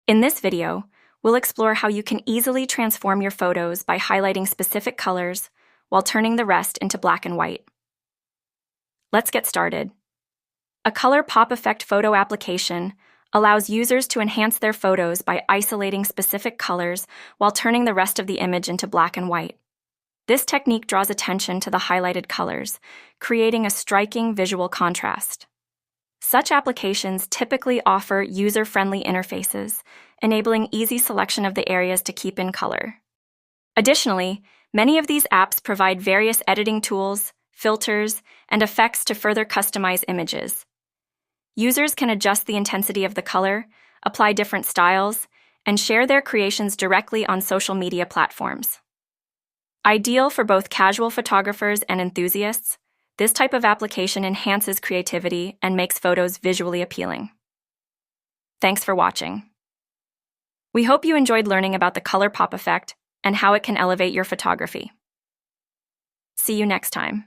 In this video, we'll explore how you can easily transform your photos by highlighting specific colors while turning the rest into black and white. Let's get started. A color pop effect photo application allows users to enhance their photos by isolating specific colors while turning the rest of the image into black and white. This technique draws attention to the highlighted colors, creating a striking visual contrast. Such applications typically offer user-friendly interfaces, enabling easy selection of the areas to keep in color. Additionally, many of these apps provide various editing tools, filters, and effects to further customize images. Users can adjust the intensity of the color, apply different styles, and share their creations directly on social media platforms. Ideal for both casual photographers and enthusiasts, this type of application enhances creativity and makes photos visually appealing. Thanks for watching. We hope you enjoyed learning about the color pop effect and how it can elevate your photography. See you next time.